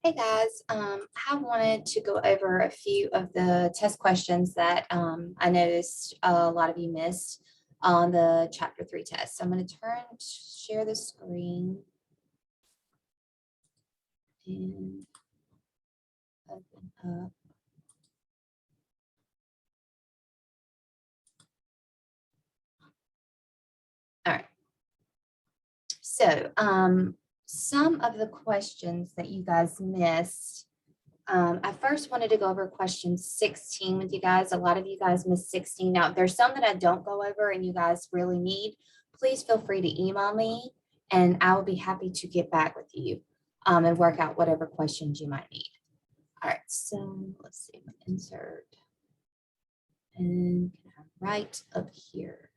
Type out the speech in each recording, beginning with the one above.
Hey guys, I wanted to go over a few of the test questions that I noticed a lot of you missed on the chapter 3 test. So I'm going to share the screen and open up. All right. So some of the questions that you guys missed. I first wanted to go over question 16 with you guys. A lot of you guys missed 16. Now, if there's some that I don't go over and you guys really need, please feel free to email me and I will be happy to get back with you and work out whatever questions you might need. All right, so let's see, insert. And can I write up here?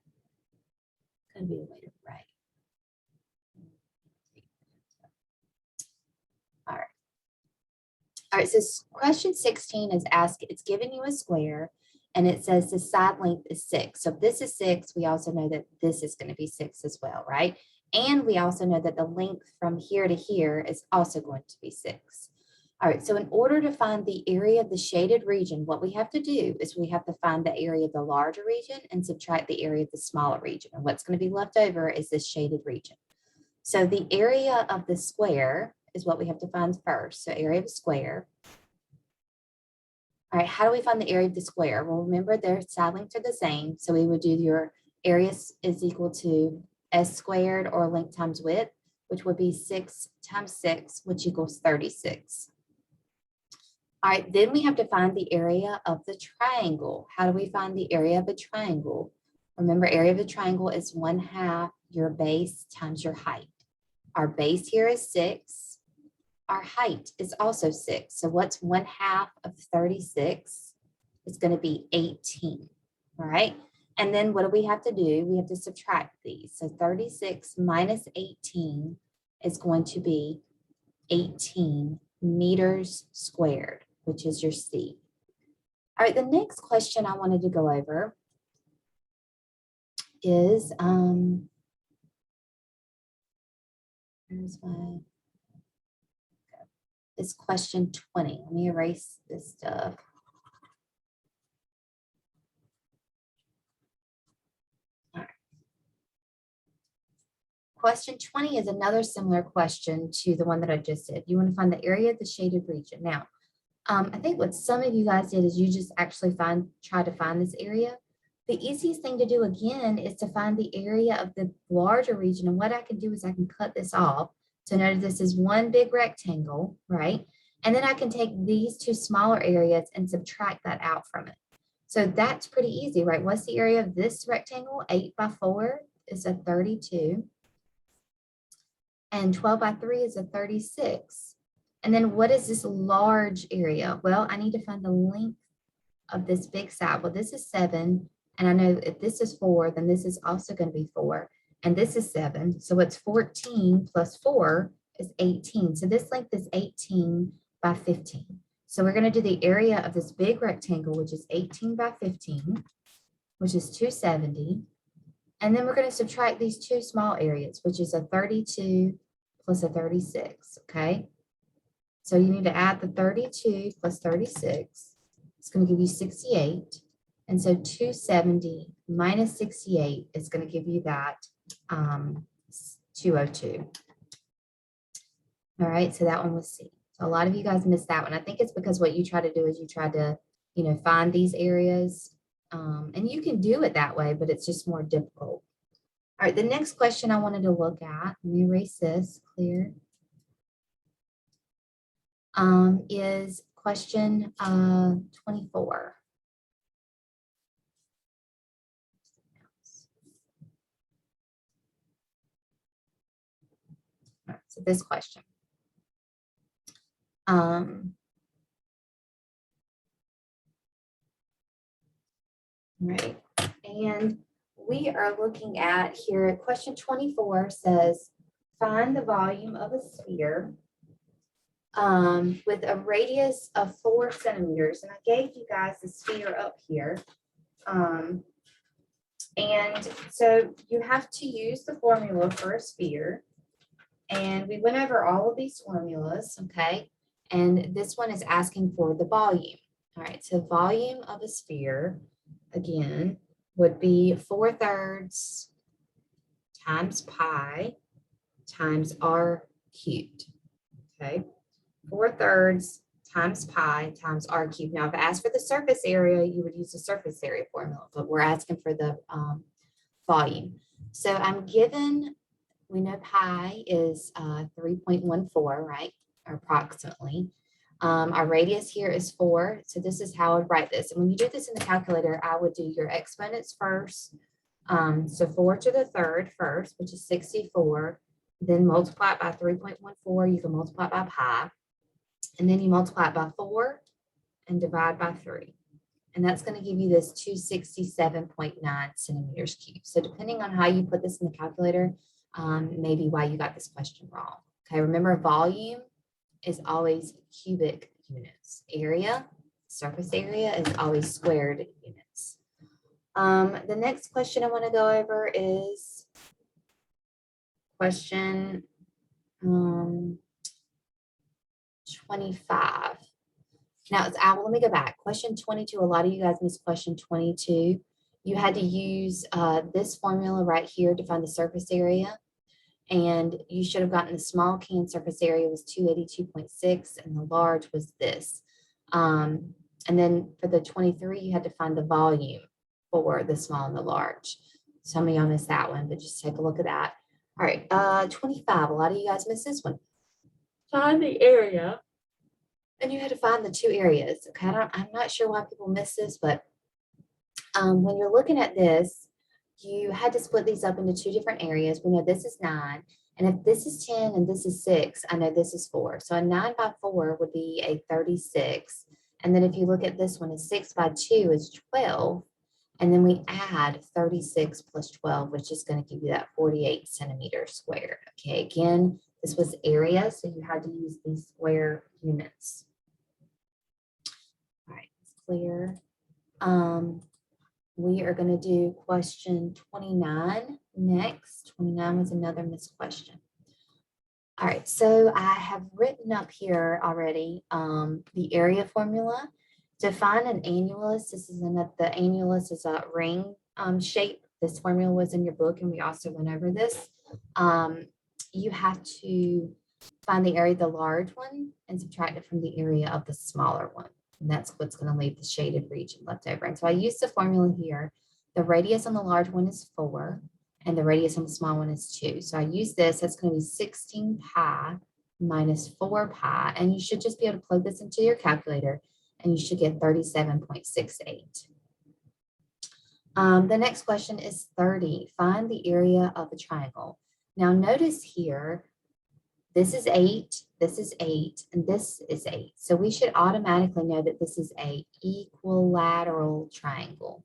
It's going to be a way to write. All right. All right, so question 16 is asked, it's giving you a square and it says the side length is 6. So if this is 6, we also know that this is going to be 6 as well, right? And we also know that the length from here to here is also going to be 6. All right, so in order to find the area of the shaded region, what we have to do is we have to find the area of the larger region and subtract the area of the smaller region. And what's going to be left over is this shaded region. So the area of the square is what we have to find first. So area of a square. All right, how do we find the area of the square? Well, remember their side lengths are the same. So we would do your area is equal to s squared or length times width, which would be 6 times 6, which equals 36. All right, then we have to find the area of the triangle. How do we find the area of a triangle? Remember, area of a triangle is 1/2 your base times your height. Our base here is 6. Our height is also 6. So what's 1/2 of 36? It's going to be 18. All right. And then what do we have to do? We have to subtract these. So 36 minus 18 is going to be 18 meters squared, which is your C. All right. The next question I wanted to go over is, it's question 20. Let me erase this stuff. All right. Question 20 is another similar question to the one that I just did. You want to find the area of the shaded region. Now, I think what some of you guys did is you just actually try to find this area. The easiest thing to do again is to find the area of the larger region. And what I can do is I can cut this off. So notice this is one big rectangle, right? And then I can take these two smaller areas and subtract that out from it. So that's pretty easy, right? What's the area of this rectangle? 8 by 4 is a 32. And 12 by 3 is a 36. And then what is this large area? Well, I need to find the length of this big side. Well, this is 7. And I know if this is 4, then this is also going to be 4. And this is 7. So it's 14 plus 4 is 18. So this length is 18 by 15. So we're going to do the area of this big rectangle, which is 18 by 15, which is 270. And then we're going to subtract these two small areas, which is a 32 plus a 36, okay? So you need to add the 32 plus 36. It's going to give you 68. And so 270 minus 68 is going to give you that 202. All right, so that one was C. So a lot of you guys missed that one. I think it's because what you try to do is you try to, find these areas. And you can do it that way, but it's just more difficult. All right, the next question I wanted to look at, let me erase this, clear, is question 24. All right, so this question. Right, and we are looking at here, question 24 says, find the volume of a sphere with a radius of 4 centimeters. And I gave you guys the sphere up here. And so you have to use the formula for a sphere. And we went over all of these formulas, okay? And this one is asking for the volume. All right, so volume of a sphere, again, would be 4/3 times pi times r cubed. Okay, 4/3 times pi times r cubed. Now, if I asked for the surface area, you would use the surface area formula, but we're asking for the volume. So I'm given, we know pi is 3.14, right? Or approximately. Our radius here is 4. So this is how I would write this. And when you do this in the calculator, I would do your exponents first. So 4 to the third first, which is 64. Then multiply it by 3.14. You can multiply it by pi. And then you multiply it by 4 and divide by 3. And that's going to give you this 267.9 centimeters cubed. So depending on how you put this in the calculator, maybe why you got this question wrong. Okay, remember volume is always cubic units. Area, surface area is always squared units. The next question I want to go over is question 25. Now, let me go back. Question 22, a lot of you guys missed question 22. You had to use this formula right here to find the surface area. And you should have gotten the small can surface area was 282.6 and the large was this. And then for the 23, you had to find the volume for the small and the large. Some of y'all missed that one, but just take a look at that. All right, 25, a lot of you guys missed this one. Find the area. And you had to find the two areas. Okay, I'm not sure why people miss this, but when you're looking at this, you had to split these up into two different areas. We know this is 9, and if this is 10 and this is 6, I know this is 4. So a 9 by 4 would be a 36. And then if you look at this one, a 6 by 2 is 12. And then we add 36 plus 12, which is going to give you that 48 centimeters squared. Okay, again, this was area, so you had to use these square units. All right, it's clear. We are going to do question 29 next. 29 was another missed question. All right, so I have written up here already the area formula. To find an annulus, the annulus is a ring shape. This formula was in your book, and we also went over this. You have to find the area of the large one and subtract it from the area of the smaller one. And that's what's going to leave the shaded region left over. And so I used the formula here. The radius on the large one is 4, and the radius on the small one is 2. So I use this. That's going to be 16 pi minus 4 pi. And you should just be able to plug this into your calculator, and you should get 37.68. The next question is 30. Find the area of a triangle. Now notice here, this is 8, this is 8, and this is 8. So we should automatically know that this is an equilateral triangle.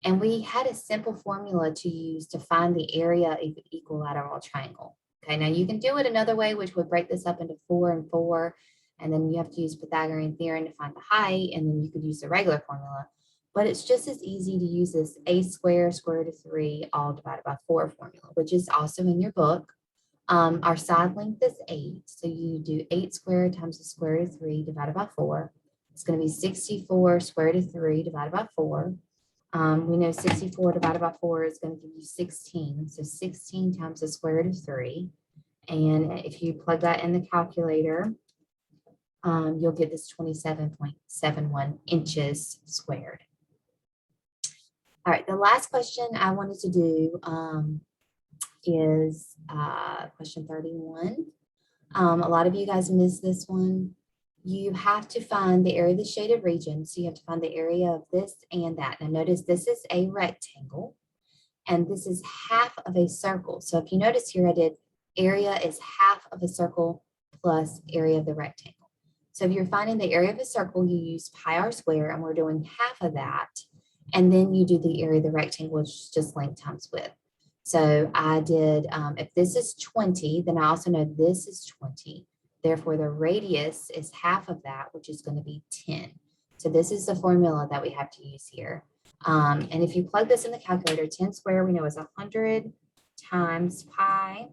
And we had a simple formula to use to find the area of an equilateral triangle. Okay, now you can do it another way, which would break this up into 4 and 4. And then you have to use Pythagorean theorem to find the height, and then you could use the regular formula. But it's just as easy to use this a squared square root of 3 all divided by 4 formula, which is also in your book. Our side length is 8. So you do 8 squared times the square root of 3 divided by 4. It's going to be 64 square root of 3 divided by 4. We know 64 divided by 4 is going to give you 16. So 16 times the square root of 3. And if you plug that in the calculator, you'll get this 27.71 inches squared. All right, the last question I wanted to do is question 31. A lot of you guys missed this one. You have to find the area of the shaded region. So you have to find the area of this and that. Now notice this is a rectangle and this is half of a circle. So if you notice here, I did area is half of a circle plus area of the rectangle. So if you're finding the area of a circle, you use pi r squared, and we're doing half of that. And then you do the area of the rectangle, which is just length times width. So I did, if this is 20, then I also know this is 20. Therefore, the radius is half of that, which is going to be 10. So this is the formula that we have to use here. And if you plug this in the calculator, 10 squared we know is 100 times pi,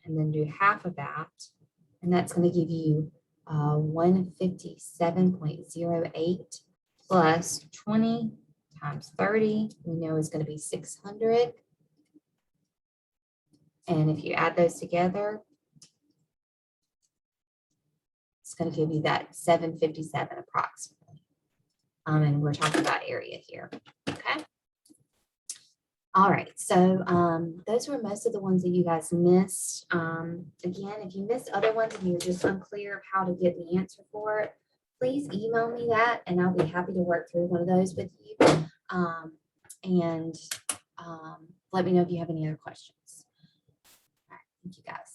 and then do half of that. And that's going to give you 157.08 plus 20 times 30, we know is going to be 600. And if you add those together, it's going to give you that 757 approximately. And we're talking about area here. Okay. All right, so those were most of the ones that you guys missed. Again, if you missed other ones and you're just unclear of how to get the answer for it, please email me that and I'll be happy to work through one of those with you. And let me know if you have any other questions. All right, thank you guys.